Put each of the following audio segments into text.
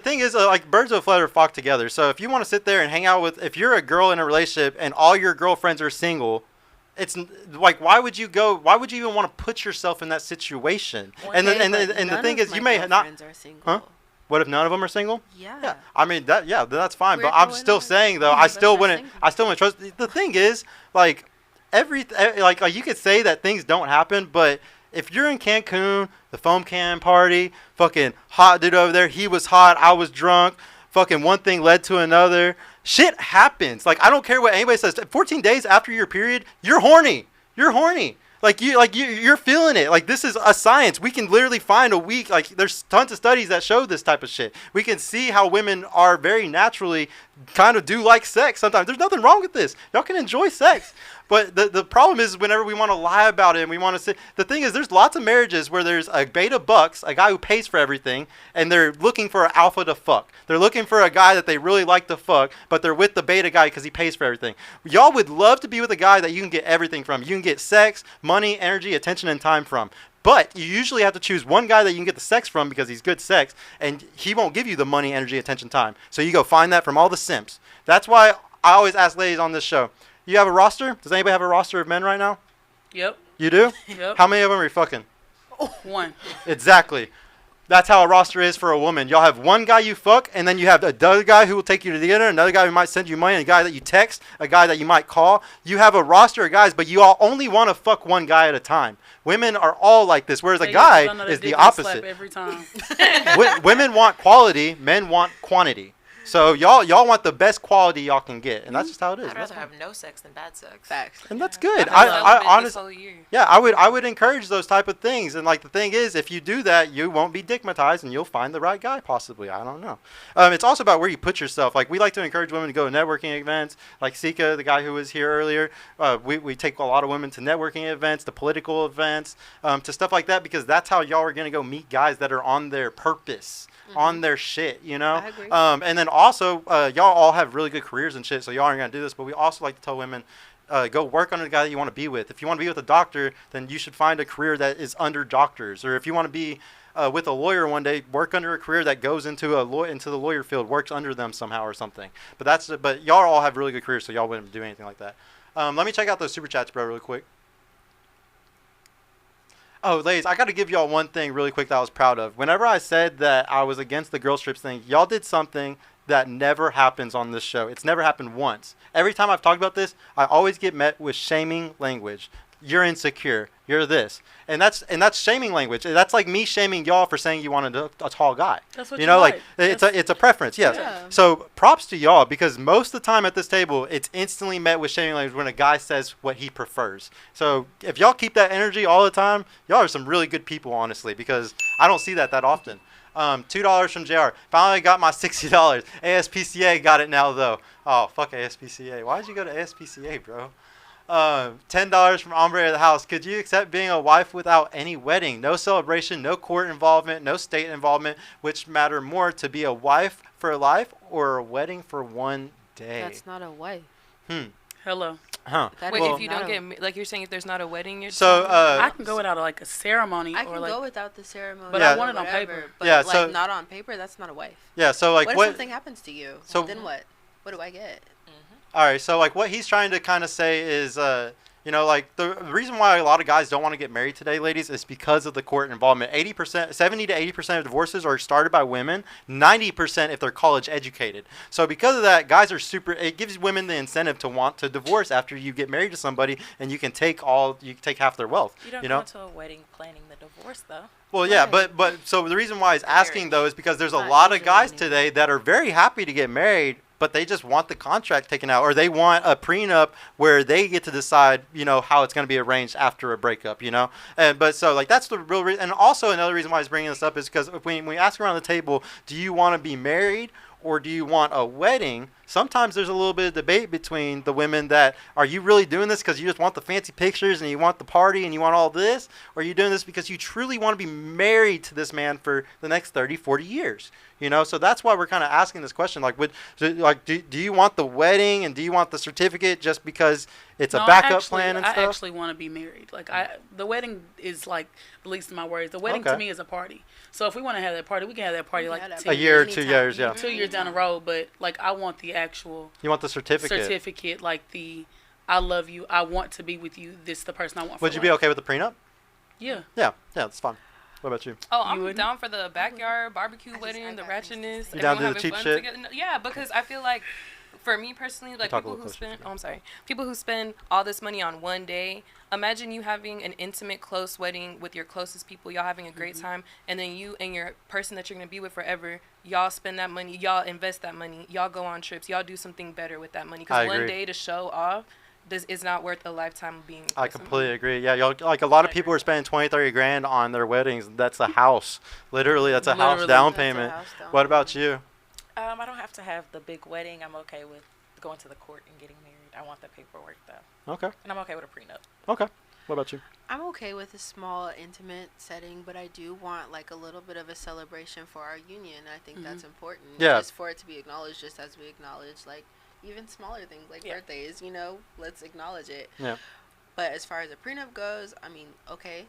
thing is, like birds of a feather flock together. So if you want to sit there and hang out with, if you're a girl in a relationship and all your girlfriends are single, it's like why would you go? Why would you even want to put yourself in that situation? And the thing is, you may not. Are single. Huh? What if none of them are single? Yeah. I mean that. Yeah, that's fine. We're but I'm going still on. saying though, None I of us still are wouldn't. single. I still wouldn't trust. The thing is, like like you could say that things don't happen, but if you're in Cancun, the foam can party, fucking hot dude over there, he was hot, I was drunk, fucking one thing led to another. Shit happens. Like I don't care what anybody says. 14 days after your period, you're horny. You're horny. You're feeling it. Like this is a science. We can literally find a week. Like there's tons of studies that show this type of shit. We can see how women are very naturally kind of do like sex sometimes. There's nothing wrong with this. Y'all can enjoy sex. But the problem is whenever we want to lie about it and we want to say, the thing is there's lots of marriages where there's a beta bucks, a guy who pays for everything, and they're looking for an alpha to fuck. They're looking for a guy that they really like to fuck, but they're with the beta guy because he pays for everything. Y'all would love to be with a guy that you can get everything from. You can get sex, money, energy, attention, and time from. But you usually have to choose one guy that you can get the sex from because he's good sex, and he won't give you the money, energy, attention, time. So you go find that from all the simps. That's why I always ask ladies on this show, you have a roster? Does anybody have a roster of men right now? Yep. You do? Yep. How many of them are you fucking? One. Exactly. That's how a roster is for a woman. Y'all have one guy you fuck, and then you have another guy who will take you to dinner, another guy who might send you money, and a guy that you text, a guy that you might call. You have a roster of guys, but you all only want to fuck one guy at a time. Women are all like this, whereas a guy is the opposite. Every time. Women want quality, men want quantity. So y'all want the best quality y'all can get, and that's just how it is. I'd rather have no sex than bad sex. Facts. And that's good. I honestly, yeah, I would encourage those type of things. And like the thing is, if you do that, you won't be digmatized, and you'll find the right guy possibly. I don't know. It's also about where you put yourself. Like we like to encourage women to go to networking events. Like Sika, the guy who was here earlier, we take a lot of women to networking events, to political events, to stuff like that, because that's how y'all are gonna go meet guys that are on their purpose. On their shit, you know. I agree. And then also, y'all all have really good careers and shit, so y'all aren't gonna do this. But we also like to tell women, go work under the guy that you want to be with. If you want to be with a doctor, then you should find a career that is under doctors. Or if you want to be with a lawyer one day, work under a career that goes into the lawyer field, works under them somehow or something. But y'all all have really good careers, so y'all wouldn't do anything like that. Let me check out those super chats, bro, really quick. Oh, ladies, I got to give y'all one thing really quick that I was proud of. Whenever I said that I was against the girl strips thing, y'all did something that never happens on this show. It's never happened once. Every time I've talked about this, I always get met with shaming language. You're insecure. You're this. And that's shaming language. That's like me shaming y'all for saying you wanted a tall guy. That's what you know, like. It's a preference, yes. Yeah. So props to y'all, because most of the time at this table, it's instantly met with shaming language when a guy says what he prefers. So if y'all keep that energy all the time, y'all are some really good people, honestly, because I don't see that often. $2 from JR. Finally got my $60. ASPCA got it now, though. Oh, fuck ASPCA. Why did you go to ASPCA, bro? $10 from Ombre of the House. Could you accept being a wife without any wedding? No celebration, no court involvement, no state involvement. Which matter more, to be a wife for life or a wedding for one day? That's not a wife. Hello. Huh. Wait, Well, if you don't get, like you're saying, if there's not a wedding, you're So, I can go without like a ceremony. I or can like, go without the ceremony. But Yeah. I want it on whatever, paper. But Yeah, like so- not on paper, that's not a wife. yeah, so like What if what? something happens to you? So- Then what? What do I get? All right, so like what he's trying to kind of say is, you know, like the reason why a lot of guys don't want to get married today, ladies, is because of the court involvement. 80%, 70 to 80% of divorces are started by women. 90% if they're college educated. So because of that, guys are super. It gives women the incentive to want to divorce after you get married to somebody, and you can take half their wealth. You don't you know? go to a wedding planning the divorce, though. Well, yeah, Right. but so the reason why he's asking though is because there's a Not lot of usually guys anyway. today that are very happy to get married, but they just want the contract taken out, or they want a prenup where they get to decide, you know, how it's going to be arranged after a breakup, you know. But so like that's the real reason. And also another reason why he's bringing this up is because when we ask around the table, do you want to be married or do you want a wedding? Sometimes there's a little bit of debate between the women that, are you really doing this because you just want the fancy pictures and you want the party and you want all this? Or are you doing this because you truly want to be married to this man for the next 30, 40 years? So that's why we're kind of asking this question. Like, do you want the wedding and do you want the certificate just because it's a backup plan and stuff? I actually want to be married. Like, the wedding is like, the least of my worries. The wedding to me is a party. So if we want to have that party, we can have that party like a year or 2 years, 2 years down the road. But like, I want the actual. You want the certificate? Like I love you. I want to be with you. This is the person I want. Would you be okay with the prenup? Yeah. Yeah, that's fine. What about you? Oh, I'm down for the backyard barbecue wedding, the ratchetness. You down to the having cheap fun shit? together. No, yeah, because I feel like, for me personally, like people who spend all this money on one day. Imagine you having an intimate, close wedding with your closest people. Y'all having a great time, and then you and your person that you're gonna be with forever. Y'all spend that money. Y'all invest that money. Y'all go on trips. Y'all do something better with that money. Because one day to show off. This is not worth a lifetime of being. I completely agree. Yeah, like a lot of people are spending 20, 30 grand on their weddings. That's a house. Literally, that's a house down payment. What about you? I don't have to have the big wedding. I'm okay with going to the court and getting married. I want the paperwork though. Okay. And I'm okay with a prenup. Okay. What about you? I'm okay with a small, intimate setting, but I do want like a little bit of a celebration for our union. I think that's important. Yeah. Just for it to be acknowledged, just as we acknowledge like even smaller things like birthdays, let's acknowledge it. Yeah. But as far as a prenup goes, I mean, okay,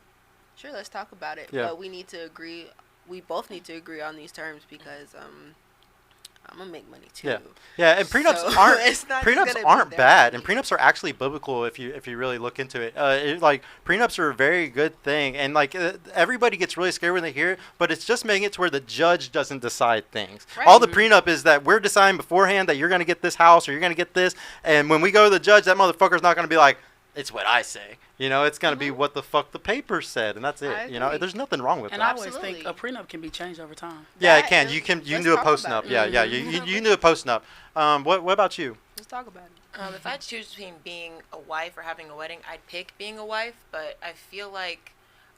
sure, let's talk about it. Yeah. But we need to agree. We both need to agree on these terms because I'm gonna make money too. Yeah, and prenups So aren't bad, and prenups are actually biblical if you really look into it. Like prenups are a very good thing, and like everybody gets really scared when they hear it, but it's just making it to where the judge doesn't decide things. Right. All the prenup is that we're deciding beforehand that you're gonna get this house or you're gonna get this, and when we go to the judge, that motherfucker's not gonna be like, it's what I say. It's going to be what the fuck the paper said, and that's it. There's nothing wrong with that. And I always think a prenup can be changed over time. Yeah, it can. You can do a post-nup. Yeah, you can do a post-nup. What about you? Let's talk about it. If I choose between being a wife or having a wedding, I'd pick being a wife, but I feel like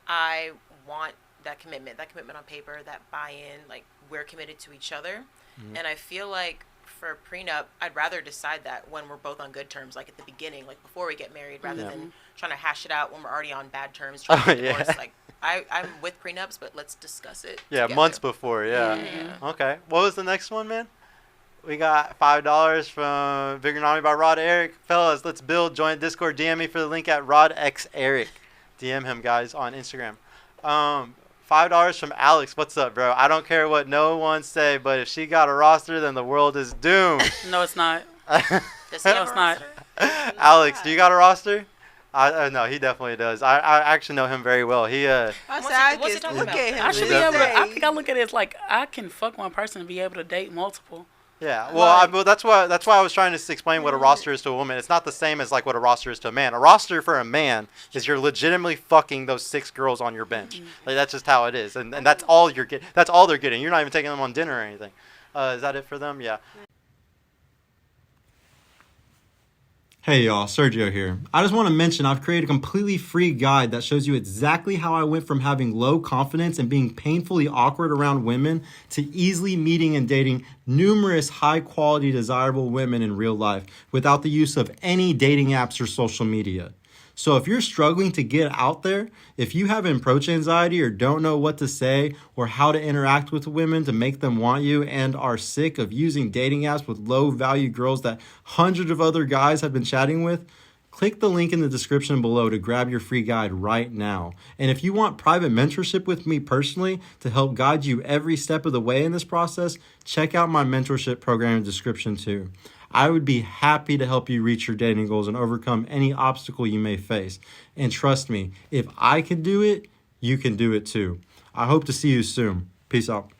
I want that commitment on paper, that buy-in, like we're committed to each other. And I feel like for a prenup, I'd rather decide that when we're both on good terms, like at the beginning, like before we get married, rather than trying to hash it out when we're already on bad terms, trying to get divorced. Like I'm with prenups, but let's discuss it. Yeah, together. months before. Yeah. Okay. What was the next one, man? We got $5 from Vigornami by Rod Eric. Fellas, let's build joint Discord. DM me for the link at RodXEric. DM him, guys, on Instagram. $5 from Alex. What's up, bro? I don't care what no one say, but if she got a roster, then the world is doomed. No, it's not. Does he have it's a not. roster? Alex, do you got a roster? No, he definitely does. I actually know him very well. He I what's he talking look about? at him. I should be able to, I think I look at it as like I can fuck one person and be able to date multiple. Yeah, well, that's why I was trying to explain what a roster is to a woman. It's not the same as like what a roster is to a man. A roster for a man is you're legitimately fucking those 6 girls on your bench. Like that's just how it is, and that's all you're getting. That's all they're getting. You're not even taking them on dinner or anything. Is that it for them? Yeah. Hey y'all, Sergio here. I just want to mention I've created a completely free guide that shows you exactly how I went from having low confidence and being painfully awkward around women to easily meeting and dating numerous high quality desirable women in real life without the use of any dating apps or social media. So if you're struggling to get out there, if you have approach anxiety or don't know what to say or how to interact with women to make them want you and are sick of using dating apps with low value girls that hundreds of other guys have been chatting with, click the link in the description below to grab your free guide right now. And if you want private mentorship with me personally to help guide you every step of the way in this process, check out my mentorship program in the description too. I would be happy to help you reach your dating goals and overcome any obstacle you may face. And trust me, if I can do it, you can do it too. I hope to see you soon. Peace out.